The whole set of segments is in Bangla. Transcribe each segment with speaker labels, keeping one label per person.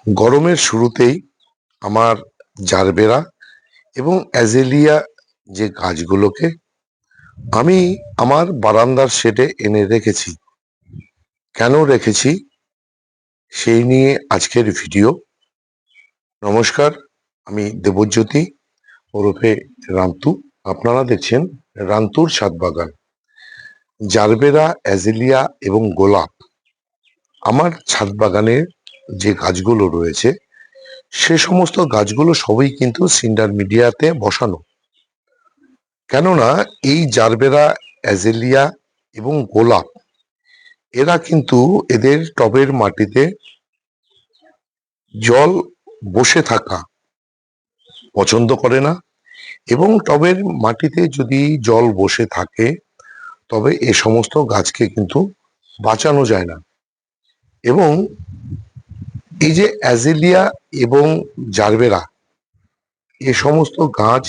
Speaker 1: গরমের শুরুতেই আমার জারবেরা এবং অ্যাজেলিয়া যে গাছগুলোকে আমি আমার বারান্দার শেডে এনে রেখেছি। কেন রেখেছি সেই নিয়ে আজকের ভিডিও। নমস্কার, আমি দেবজ্যোতি ওরফে রান্তু। আপনারা দেখছেন রান্তুর ছাদ বাগান। জারবেরা, অ্যাজেলিয়া এবং গোলাপ আমার ছাদ বাগানের যে গাছগুলো রয়েছে সে সমস্ত গাছগুলো সবই কিন্তু সিন্ডার মিডিয়াতে বসানো। কেননা এই জারবেরা, অ্যাজেলিয়া এবং গোলাপ এরা কিন্তু এদের টবের মাটিতে জল বসে থাকা পছন্দ করে না, এবং টবের মাটিতে যদি জল বসে থাকে তবে এ সমস্ত গাছকে কিন্তু বাঁচানো যায় না। এবং এই যে অ্যাজেলিয়া এবং জারবেরা এ সমস্ত গাছ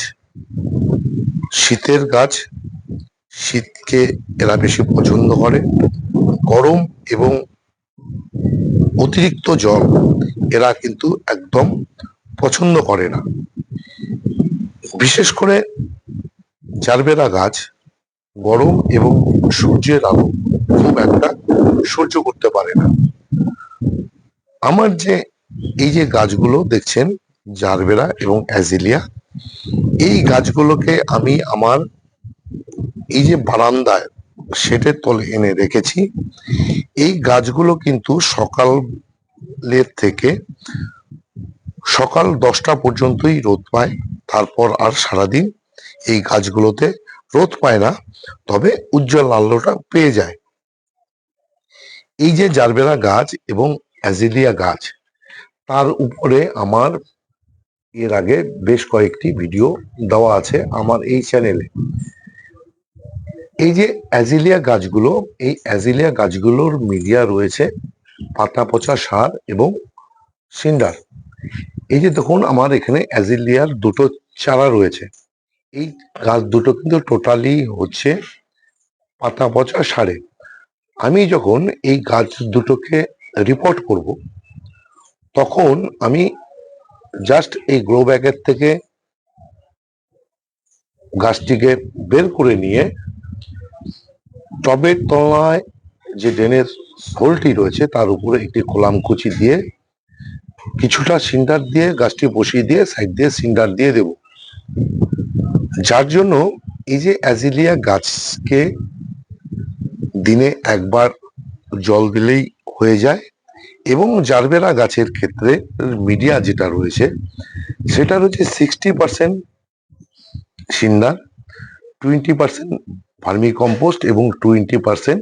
Speaker 1: শীতের গাছ, শীতকে এরা বেশি পছন্দ করে। গরম এবং অতিরিক্ত জল এরা কিন্তু একদম পছন্দ করে না। বিশেষ করে জারবেরা গাছ গরম এবং সূর্যের আলো খুব একটা সহ্য করতে পারে না। আমার যে এই যে গাছগুলো দেখছেন, জারবেরা এবং অ্যাজিলিয়া, এই গাছগুলোকে আমি আমার এই যে বারান্দায় শেডের তলে এনে রেখেছি। এই গাছগুলো কিন্তু সকালের থেকে সকাল 10টা পর্যন্তই রোদ পায়, তারপর আর সারাদিন এই গাছগুলোতে রোদ পায় না, তবে উজ্জ্বল আলোটা পেয়ে যায়। এই যে জারবেরা গাছ এবং অ্যাজিলিয়া গাছ, তার উপরে আমার এর আগে বেশ কয়েকটি ভিডিও দেওয়া আছে আমার এই চ্যানেলে। এই যে অ্যাজিলিয়া গাছগুলো, এই অ্যাজিলিয়া গাছগুলোর মিডিয়া রয়েছে পাতা পচা সার এবং সিন্ডার। এই যে দেখুন, আমার এখানে অ্যাজিলিয়ার দুটো চারা রয়েছে। এই গাছ দুটো কিন্তু টোটালি হচ্ছে পাতা পচা সারে। আমি যখন এই গাছ দুটোকে রিপোর্ট করব, তখন আমি জাস্ট এই গ্রো ব্যাগের থেকে গাছটিকে বের করে নিয়ে টবের তলায় যে ড্রেনের হোলটি রয়েছে তার উপরে একটি খোলামকুচি দিয়ে কিছুটা সিন্ডার দিয়ে গাছটি বসিয়ে দিয়ে সাইড দিয়ে সিন্ডার দিয়ে দেব। যার জন্য এই যে অ্যাজিলিয়া গাছকে দিনে একবার জল দিলেই হয়ে যায়, এবং জারবেরা গাছের ক্ষেত্রে মিডিয়া যেটা রয়েছে সেটা হচ্ছে 60% সিন্ডার, 20% ভার্মি কম্পোস্ট এবং 20%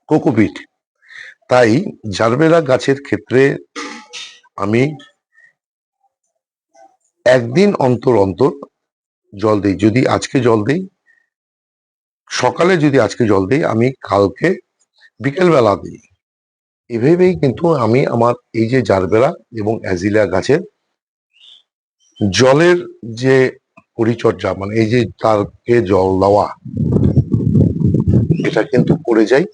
Speaker 1: কোকোপিট। তাই জারবেরা গাছের ক্ষেত্রে আমি একদিন অন্তর অন্তর জল দিই। যদি আজকে জল দিই সকালে, যদি আজকে জল দিই আমি কালকে বিকেলবেলা দিই। এভাবেই কিন্তু আমি আমার এই যে জারবেরা এবং অ্যাজিলিয়া গাছের জলের যে পরিচর্যা, মানে এই যে তারকে জল দেওয়া, এটা কিন্তু করে যাই।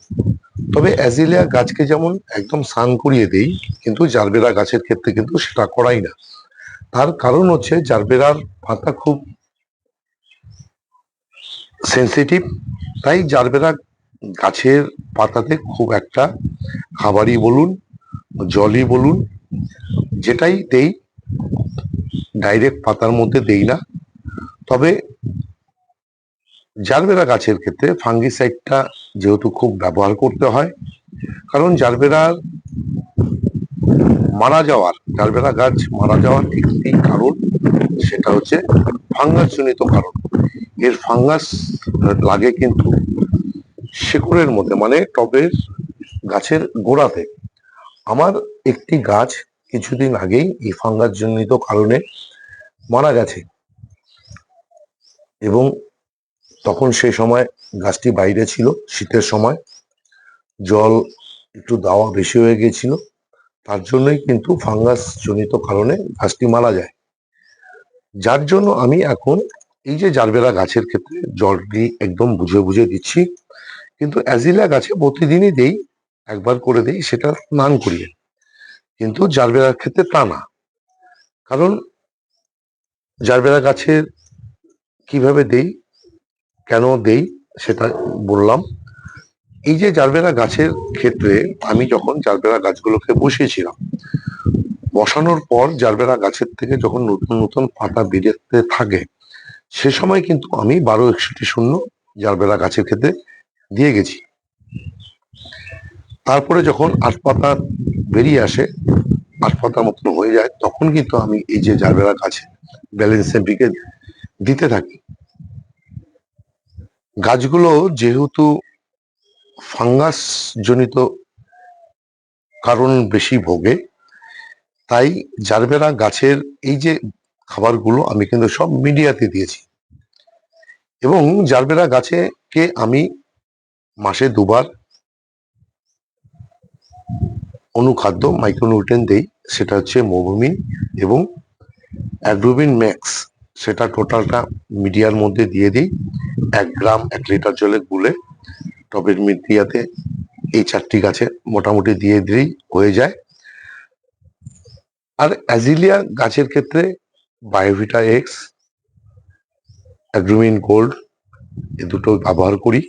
Speaker 1: তবে অ্যাজিলিয়া গাছকে যেমন একদম স্নান করিয়ে দেই, কিন্তু জারবেরা গাছের ক্ষেত্রে কিন্তু সেটা করাই না। তার কারণ হচ্ছে জারবেরার পাতা খুব সেন্সিটিভ। তাই জারবেরা গাছের পাতাতে খুব একটা খাবারই বলুন, জলই বলুন, যেটাই দেই ডাইরেক্ট পাতার মধ্যে দেই না। তবে জারবেরা গাছের ক্ষেত্রে ফাঙ্গিসাইডটা যেহেতু খুব ব্যবহার করতে হয়, কারণ জারবেরা গাছ মারা যাওয়ার একটি কারণ, সেটা হচ্ছে ফাঙ্গাস জনিত কারণ। এর ফাঙ্গাস লাগে কিন্তু শিকড়ের মধ্যে, মানে টবের গাছের গোড়াতে। আমার একটি গাছ কিছুদিন আগেই এই ফাঙ্গাস জনিত কারণে মারা গেছে, এবং তখন সেই সময় গাছটি বাইরে ছিল, শীতের সময় জল একটু দেওয়া বেশি হয়ে গিয়েছিল, তার জন্যই কিন্তু ফাঙ্গাস জনিত কারণে গাছটি মারা যায়। যার জন্য আমি এখন এই যে জারবেরা গাছের ক্ষেত্রে জলটি একদম বুঝে বুঝে দিচ্ছি, কিন্তু অ্যাজিলিয়া গাছে প্রতিদিনই দেই, একবার করে দেই, সেটা স্নান করিয়ে। কিন্তু জারবেরার ক্ষেত্রে তা না। কারণ জারবেরা গাছের কিভাবে দেই, কেন দেই সেটা বললাম। এই যে জারবেরা গাছের ক্ষেত্রে আমি যখন জারবেরা গাছগুলোকে বসিয়েছিলাম, বসানোর পর জারবেরা গাছের থেকে যখন নতুন নতুন পাতা বেরোতে থাকে, সে সময় কিন্তু আমি 12-61 জারবেরা গাছের ক্ষেত্রে দিয়ে গেছি। তারপরে যখন আট পাতা বেরিয়ে আসে, আট পাতার মতন হয়ে যায়, তখন কিন্তু আমি এই যে জারবেরা গাছে ব্যালেন্স এমপিকে দিতে থাকি। গাছগুলো যেহেতু ফাঙ্গাস জনিত কারণ বেশি ভোগে, তাই জারবেরা গাছের এই যে খাবারগুলো আমি কিন্তু সব মিডিয়াতে দিয়েছি। এবং জারবেরা গাছেকে আমি মাসে 2 বার অনুখাদ্য মাইক্রোনিউট্রিয়েন্ট দেই, সেটা হচ্ছে মোভমিন এবং অ্যাগ্রোবিন ম্যাক্স। সেটা টোটালটা মিডিয়ার মধ্যে দিয়ে দিই, 1 গ্রাম 1 লিটার জলে গুলে টবের মিডিয়াতে এই 4টি গাছে মোটামুটি দিয়ে দিলেই হয়ে যায়। আর অ্যাজিলিয়া গাছের ক্ষেত্রে বায়োভিটা এক্স, অ্যাগ্রোমিন গোল্ড এ দুটো ব্যবহার করি,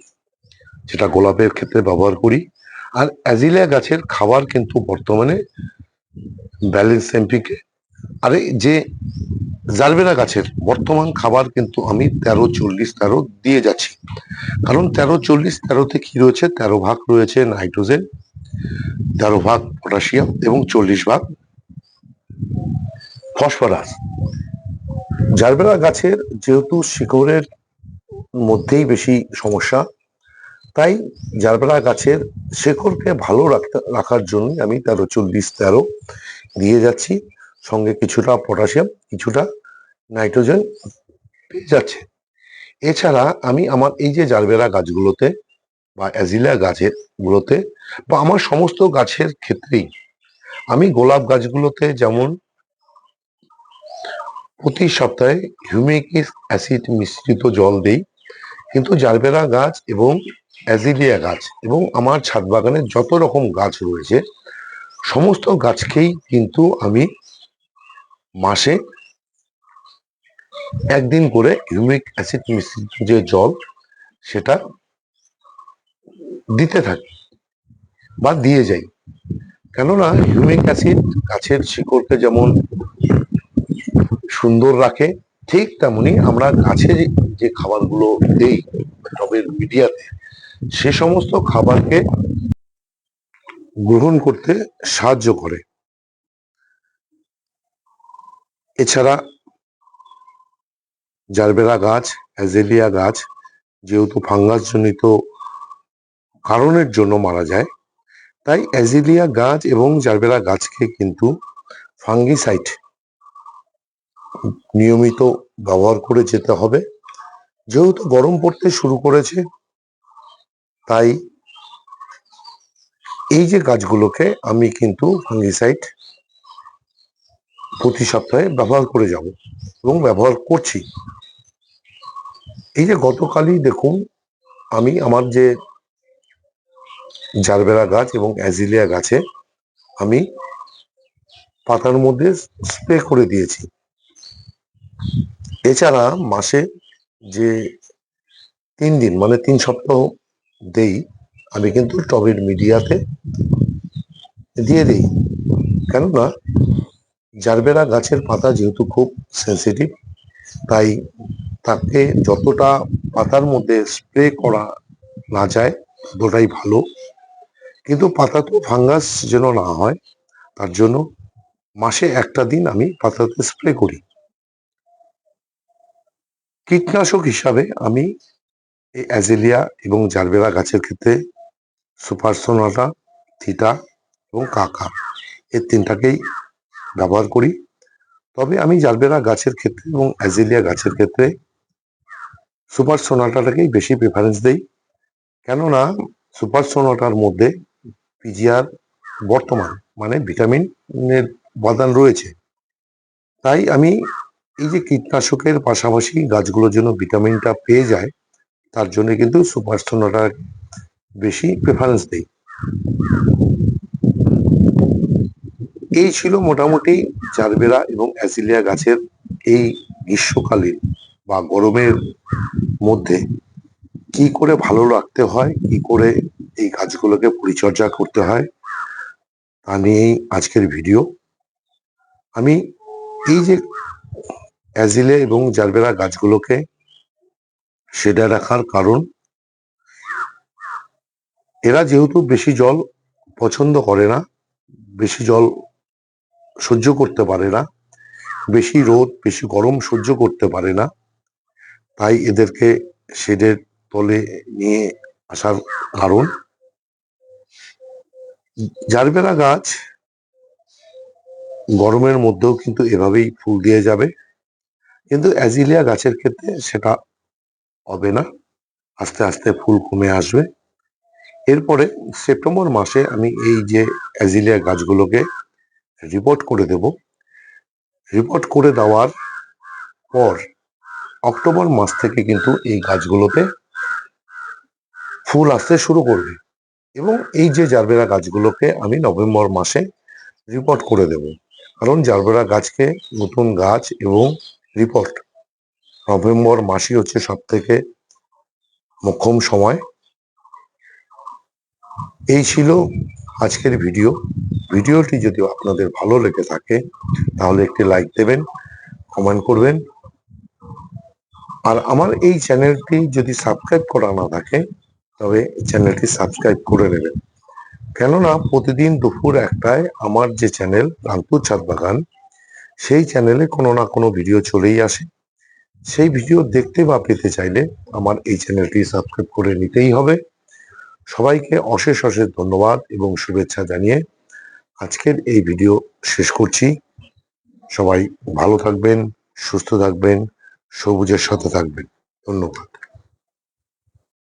Speaker 1: যেটা গোলাপের ক্ষেত্রে ব্যবহার করি। আর অ্যাজিলিয়া গাছের খাবার কিন্তু বর্তমানে ব্যালেন্স এমপিকে, আরে যে জারবেরা গাছের বর্তমান খাবার কিন্তু আমি 13-40-13 দিয়ে যাচ্ছি। কারণ 13-40-13-তে কি রয়েছে, 13 ভাগ রয়েছে নাইট্রোজেন, 13 ভাগ পটাশিয়াম এবং 40 ভাগ ফসফরাস। জারবেরা গাছের যেহেতু শিকড়ের মধ্যেই বেশি সমস্যা, তাই জারবেরা গাছের শেকড়কে ভালো রাখার জন্য আমি 13-40-13 দিয়ে যাচ্ছি, সঙ্গে কিছুটা পটাশিয়াম, কিছুটা নাইট্রোজেন পেয়ে যাচ্ছে। এছাড়া আমি আমার এই যে জারবেরা গাছগুলোতে বা অ্যাজিলিয়া গাছের গুলোতে বা আমার সমস্ত গাছের ক্ষেত্রেই আমি গোলাপ গাছগুলোতে যেমন প্রতি সপ্তাহে হিউমিক অ্যাসিড মিশ্রিত জল দেই, কিন্তু জারবেরা গাছ এবং অ্যাজিলিয়া গাছ এবং আমার ছাদ বাগানে যত রকম গাছ রয়েছে সমস্ত গাছকেই কিন্তু আমি মাসে 1 দিন করে হিউমিক অ্যাসিড মিশ্রিত যে জল সেটা দিতে থাকি বা দিয়ে যাই। কেননা হিউমিক অ্যাসিড গাছের শিকড়কে যেমন সুন্দর রাখে, ঠিক তেমনি আমরা গাছে যে খাবারগুলো দেই টবের মিডিয়াতে, সে সমস্ত খাবারকে গ্রহণ করতে সাহায্য করে। এছাড়া জারবেরা গাছ, অ্যাজেলিয়া গাছ যেহেতু ফাঙ্গাস জনিত কারণের জন্য মারা যায়, তাই অ্যাজেলিয়া গাছ এবং জারবেরা গাছকে কিন্তু ফাঙ্গিসাইড নিয়মিত ব্যবহার করে যেতে হবে। যেহেতু গরম পড়তে শুরু করেছে, তাই এই যে গাছগুলোকে আমি কিন্তু ফাঙ্গিসাইড প্রতি সপ্তাহে ব্যবহার করে যাব এবং ব্যবহার করছি। এই যে গতকালই দেখুন, আমি আমার যে জারবেরা গাছ এবং অ্যাজিলিয়া গাছে আমি পাতার মধ্যে স্প্রে করে দিয়েছি। এছাড়া মাসে যে 3 দিন মানে 3 সপ্তাহ দেই, আমি কিন্তু টবের মিডিয়াতে দিয়ে দিই। কেননা জারবেরা গাছের পাতা যেহেতু খুব সেন্সিটিভ, তাই তাকে যতটা পাতার মধ্যে স্প্রে করা না যায় ততটাই ভালো। কিন্তু পাতা তো ফাঙ্গাস যেন না হয়, তার জন্য মাসে একটা দিন আমি পাতাতে স্প্রে করি। কীটনাশক হিসাবে আমি এই অ্যাজেলিয়া এবং জারবেরা গাছের ক্ষেত্রে সুপার সোনাটা, থিটা এবং কাকা এই 3টাকেই ব্যবহার করি। তবে আমি জারবেরা গাছের ক্ষেত্রে এবং অ্যাজেলিয়া গাছের ক্ষেত্রে সুপার সোনাটাটাকেই বেশি প্রেফারেন্স দেই। কেননা সুপার সোনাটার মধ্যে পিজিআর বর্তমান মানে ভিটামিনের উপাদান রয়েছে। তাই আমি এই যে কীটনাশকের পাশাপাশি গাছগুলোর জন্য ভিটামিনটা পেয়ে যায়, তার জন্য কিন্তু সুপার সোনাটা বেশি প্রেফারেন্স দেই। এই ছিল মোটামুটি জারবেরা এবং অ্যাজিলিয়া গাছের এই গ্রীষ্মকালীন বা গরমের মধ্যে কি করে ভালো রাখতে হয়, কি করে এই গাছগুলোকে পরিচর্যা করতে হয় তা নিয়েই আজকের ভিডিও। আমি এই যে অ্যাজিলে এবং জারবেরা গাছগুলোকে শেডে রাখার কারণ, এরা যেহেতু বেশি জল পছন্দ করে না, বেশি জল সহ্য করতে পারে না, বেশি রোদ বেশি গরম সহ্য করতে পারে না, তাই এদেরকে শেডের তলে নিয়ে আসার কারণ। জারবেরা গাছ গরমের মধ্যেও কিন্তু এভাবেই ফুল দিয়ে যাবে, কিন্তু অ্যাজিলিয়া গাছের ক্ষেত্রে সেটা হবে না, আস্তে আস্তে ফুল কমে আসবে। এরপরে সেপ্টেম্বর মাসে আমি এই যে অ্যাজিলিয়া গাছগুলোকে রিপোর্ট করে দেব। রিপোর্ট করে দেওয়ার পর অক্টোবর মাস থেকে কিন্তু এই গাছগুলোতে ফুল আসতে শুরু করবে, এবং এই যে জারবেরা গাছগুলোকে আমি নভেম্বর মাসে রিপোর্ট করে দেব। কারণ জারবেরা গাছকে নতুন গাছ এবং রিপোর্ট নভেম্বর মাসই হচ্ছে সব থেকে মোক্ষম সময়। এই ছিল আজকের ভিডিও। ভিডিওটি যদি আপনাদের ভালো লেগে থাকে তাহলে একটি লাইক দেবেন, কমেন্ট করবেন, আর আমার এই চ্যানেলটি যদি সাবস্ক্রাইব করা না থাকে তবে চ্যানেলটি সাবস্ক্রাইব করে নেবেন। কেননা প্রতিদিন দুপুর 1টায় আমার যে চ্যানেল রামপুর ছাদ বাগান, সেই চ্যানেলে কোনো না কোনো ভিডিও চলেই আসে। সেই ভিডিও দেখতে বা পেতে চাইলে আমার এই চ্যানেলটি সাবস্ক্রাইব করে নিতেই হবে। সবাইকে অশেষ অশেষ ধন্যবাদ এবং শুভেচ্ছা জানিয়ে আজকের এই ভিডিও শেষ করছি। সবাই ভালো থাকবেন, সুস্থ থাকবেন, সবুজের সাথে থাকবেন। ধন্যবাদ।